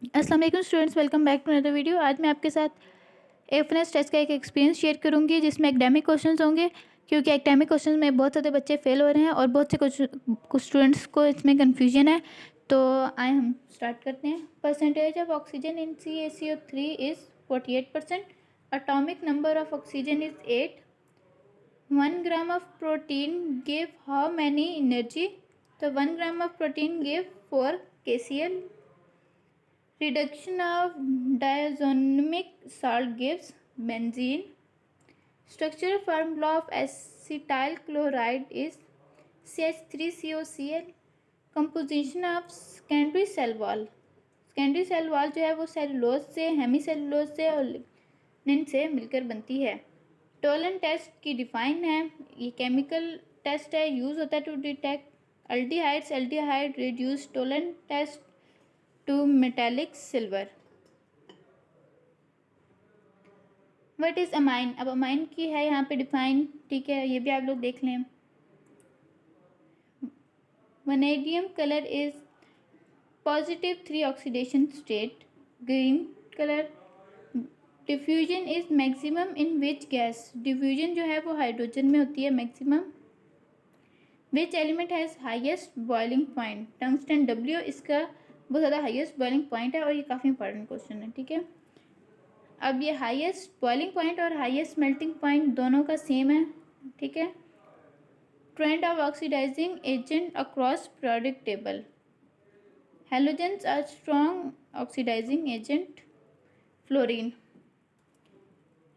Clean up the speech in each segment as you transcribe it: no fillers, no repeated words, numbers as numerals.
अस्सलाम वालेकुम students, welcome back to another video. आज मैं आपके साथ एफएनएस टेस्ट का एक एक्सपीरियंस शेयर करूंगी जिसमें एकेडमिक क्वेश्चंस होंगे, क्योंकि एकेडमिक क्वेश्चंस में बहुत सारे बच्चे फेल हो रहे हैं और बहुत से कुछ स्टूडेंट्स को इसमें कन्फ्यूजन है। तो आए हम स्टार्ट करते हैं। Percentage of oxygen in CaCO3 is 48%। Atomic number of oxygen is 8। 1 gram of protein give how many energy? तो 1 gram of protein give 4 kcal। Reduction of diazonic salt gives benzene. Structural formula of acetyl chloride is CH3COCl. Composition of secondary cell wall. Secondary cell wall जो है वो cellulose से, Hemy cellulose से और lignin से मिलकर बनती है। टोलन टेस्ट की डिफाइन है, ये केमिकल टेस्ट है, यूज़ होता है to detect aldehydes. Aldehyde reduce Tollen test to metallic silver. What is amine? अब अमाइन की है यहाँ पे डिफाइन, ठीक है, ये भी आप लोग देख लें। Vanadium colour is +3 oxidation state. Green colour. Diffusion is maximum in which gas? Diffusion जो है वो हाइड्रोजन में होती है maximum. Which element has highest boiling point? Tungsten W, इसका बहुत ज़्यादा हाइएस्ट बॉइलिंग पॉइंट है और ये काफ़ी इंपॉर्टेंट क्वेश्चन है, ठीक है। अब ये हाईएस्ट बॉइलिंग पॉइंट और हाईएस्ट मेल्टिंग पॉइंट दोनों का सेम है, ठीक है। Trend of oxidizing agent across periodic table. Halogens are strong oxidizing agent. Fluorine.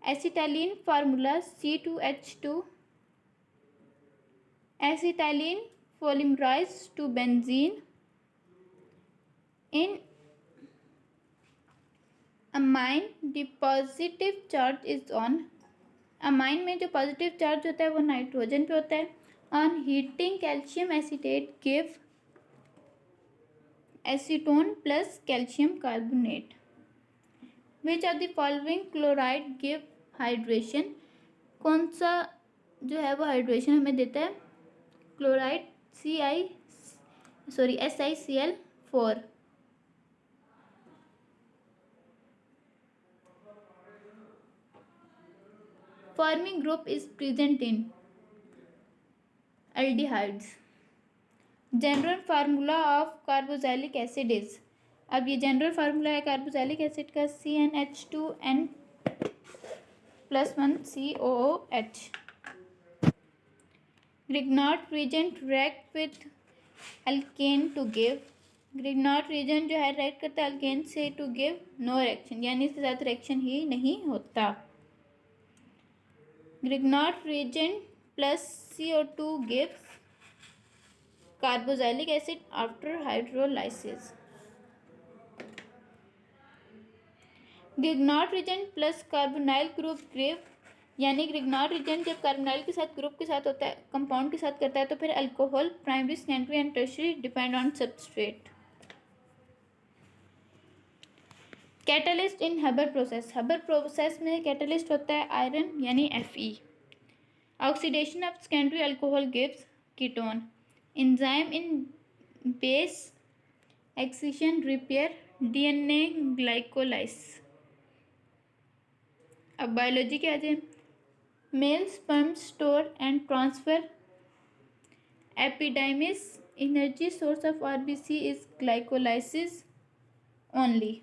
Acetylene formula C2H2। Acetylene polymerized to benzene। In amine the positive charge is on. Amine में जो positive charge होता है वो nitrogen पे होता है। On heating calcium acetate give acetone plus calcium carbonate. Which of the following chloride give hydration? कौन सा जो है वो हाइड्रेशन हमें देता है? Chloride SiCl4। Forming group is present in aldehydes. General formula of carboxylic acid is. अब ये जनरल फार्मूला है कार्बोक्सिलिक एसिड का CnH2n+1COOH। Grignard reagent react with alkane to give. Grignard reagent जो है रिएक्ट करता है अल्केन से टू गिव नो रिएक्शन, यानी इसके साथ रिएक्शन ही नहीं होता। Grignard reagent plus CO2 gives carboxylic acid after hydrolysis. Grignard reagent plus carbonyl group give, यानी ग्रिग्नॉट रिएजेंट जब कार्बोनाइल के साथ ग्रुप के साथ होता है, कंपाउंड के साथ करता है, तो फिर alcohol primary, secondary and tertiary depend on substrate. Catalyst in हबर प्रोसेस। हबर प्रोसेस में कैटलिस्ट होता है आयरन, यानी Fe। Oxidation of secondary alcohol gives ketone. Enzyme in base excision repair DNA glycolase. अब बायोलॉजी के आ जाए। Male sperm store and transfer epididymis. Energy source of RBC is glycolysis only.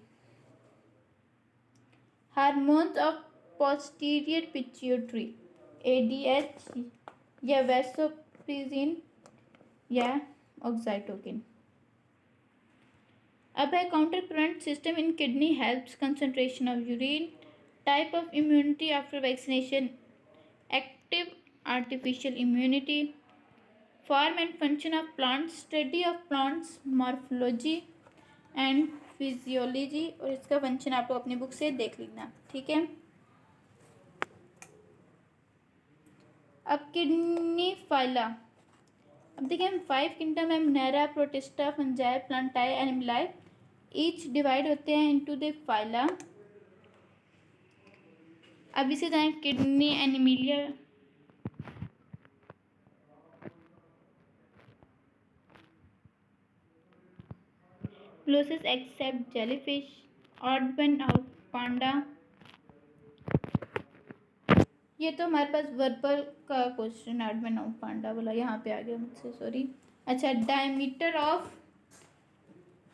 Hormones of posterior pituitary ADH या vasopressin या oxytocin. अब है counter current system in kidney helps concentration of urine. Type of immunity after vaccination active artificial immunity. Form and function of plants study of plants morphology and physiology. और इसका function आप लोग अपनी book से देख लेना, ठीक है। अब किडनी फाइला। अब देखिए 5 किंगडम है, monera, protista, fungi, plantae, animalia. Each divide होते हैं इनटू द फाइला। अब इसे जाएं kidney animalia. Closest except jellyfish, odd one out panda. ये तो हमारे पास वर्बल का question, odd one out panda बोला, यहाँ पे आ गया मुझसे, सॉरी। अच्छा, diameter of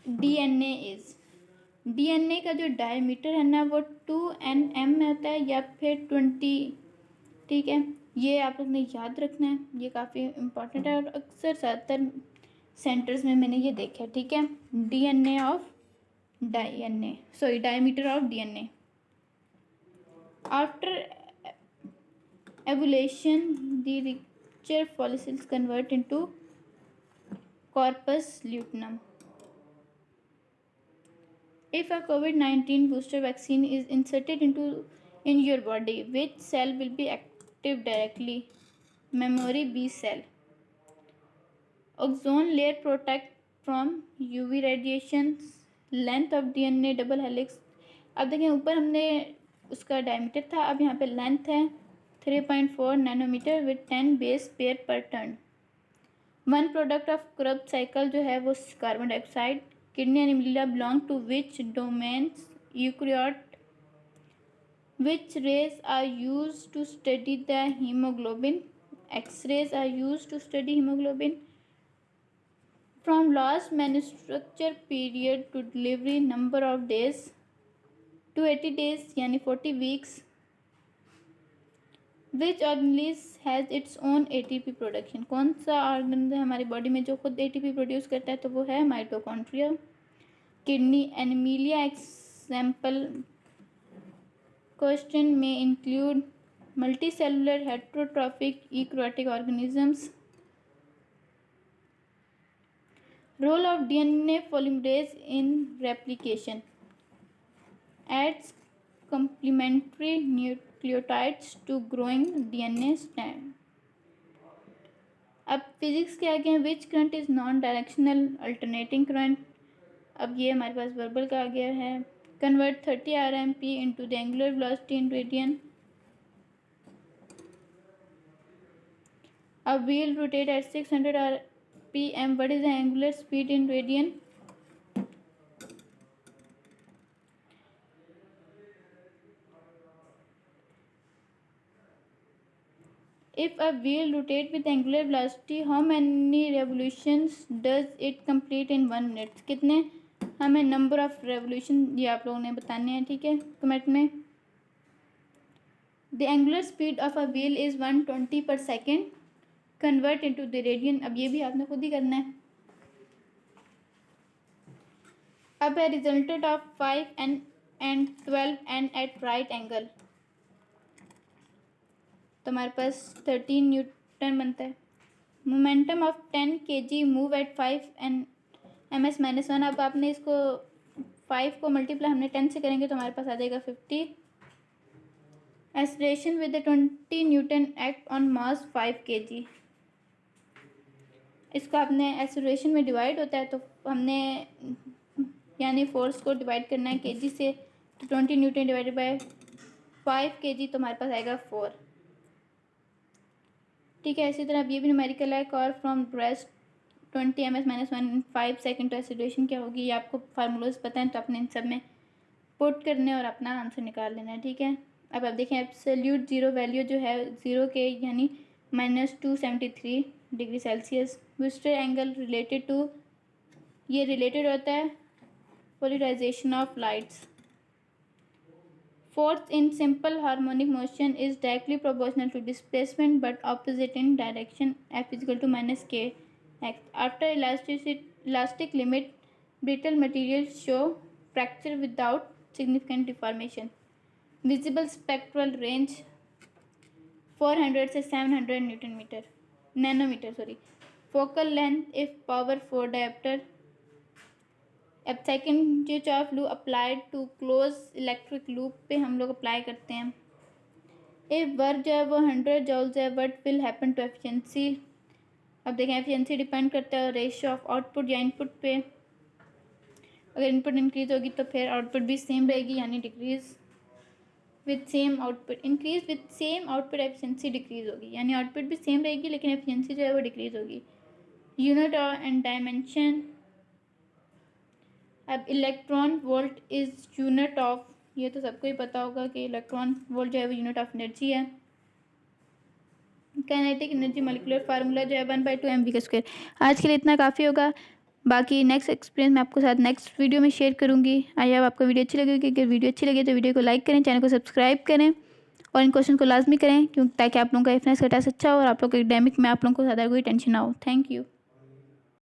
DNA is, DNA का जो डायमीटर है ना वो 2 nm में होता है या फिर 20, ठीक है। ये आप लोग ने याद रखना है, ये काफ़ी इम्पोर्टेंट है और अक्सर ज़्यादातर सेंटर्स में मैंने ये देखा है, ठीक है। DNA of DNA, sorry diameter of DNA. After evolution the richer follicles convert into corpus luteum. If a COVID-19 booster vaccine is inserted in your body, which cell will be active directly? Memory B cell. Ozone layer protect from UV radiations. Length of DNA double helix. अब देखें ऊपर हमने उसका diameter था, अब यहाँ पे length है 3.4 nanometre with 10 base pair per turn. One product of Krebs cycle जो है वो carbon dioxide. Kidney animalia belong to which domains eukaryote. Which rays are use to study the haemoglobin. X rays are use to study haemoglobin. From last manufacture period to delivery number of days 280 days यानी 40 weeks. Which organism has its own ATP production, कौन सा organ है हमारी body में जो खुद ATP produce करता है, तो वो है mitochondria. Kidney animalia example question में include multi cellular heterotrophic eukaryotic organisms. Role of DNA polymerase in replication, adds complementary nucleotides to growing DNA strand. अब फिजिक्स के आगे हैं, which current is non directional alternating current. अब ये हमारे पास verbal का आ गया है। Convert 30 RMP into the angular velocity in radian. अब wheel rotate at 600 RPM, what is the angular speed in radian. If a wheel rotates with angular velocity, how many revolutions does it complete in 1 minute? कितने हमें number of revolution ये आप लोगों ने बताने हैं, ठीक है, कमेंट में। The angular speed of a wheel is 120 per second, convert into the radian. अब ये भी आपने खुद ही करना है। अब है resultant of 5n and 12n at right angle, तो हमारे पास 13 न्यूटन बनता है। Momentum of 10 kg move at 5 ms-1। अब आपने इसको 5 को मल्टीप्लाई हमने 10 से करेंगे तो हमारे पास आ जाएगा 50। Acceleration with 20 Newton act on mass 5 kg। इसको आपने एक्सेलरेशन में डिवाइड होता है तो हमने यानी फोर्स को डिवाइड करना है kg से, तो 20 न्यूटन डिवाइडेड बाय 5 kg तो हमारे पास आएगा 4, ठीक है। इसी तरह अब ये भी न्यूमेरिकल है। Call from breast 20 ms-1 in 5 second, तो एक्सेलरेशन क्या होगी ये आपको फार्मूलाज पता है तो आपने इन सब में पुट करने और अपना आंसर निकाल लेना है, ठीक है। अब आप देखें एब्सोल्यूट जीरो वैल्यू जो है 0 के यानी -273 डिग्री सेल्सियस। विस्टर एंगल रिलेटेड टू, ये रिलेटेड होता है polarization of lights. Force in simple harmonic motion is directly proportional to displacement but opposite in direction, F is equal to -k x. After elastic limit, brittle materials show fracture without significant deformation. Visible spectral range 400 से 700 nanometer. Focal length if power 4 diopter. अब second stitch of loop applied to close electric loop पे हम लोग apply करते हैं। एक work जो है वो 100 जॉल्स है, what will happen to efficiency. अब देखें एफिशिएंसी डिपेंड करता है रेशियो ऑफ आउटपुट या इनपुट पे। अगर इनपुट इंक्रीज होगी तो फिर आउटपुट भी सेम रहेगी, यानी decrease with same output, increase with same output efficiency decrease होगी, यानी आउटपुट भी सेम रहेगी लेकिन एफिशिएंसी जो है वो डिक्रीज होगी। यूनिट एंड डायमेंशन, अब electron volt is unit of, ये तो सबको ही पता होगा कि इलेक्ट्रॉन वोल्ट जो है वो यूनिट ऑफ एनर्जी है। काइनेटिक एनर्जी मॉलिक्यूलर फार्मूला जो है 1/2 mv²। आज के लिए इतना काफ़ी होगा, बाकी नेक्स्ट एक्सपीरियंस मैं आपको साथ नेक्स्ट वीडियो में शेयर करूंगी। आई होप आपको वीडियो अच्छी लगेगी। अगर वीडियो अच्छी लगे तो वीडियो को लाइक करें, चैनल को सब्सक्राइब करें और इन क्वेश्चन को लाजमी करें, क्योंकि ताकि आप लोगों का रेफरेंस का टेस्ट अच्छा हो और आप लोग एकेडमिक में आप लोगों को ज़्यादा कोई टेंशन ना हो। Thank you.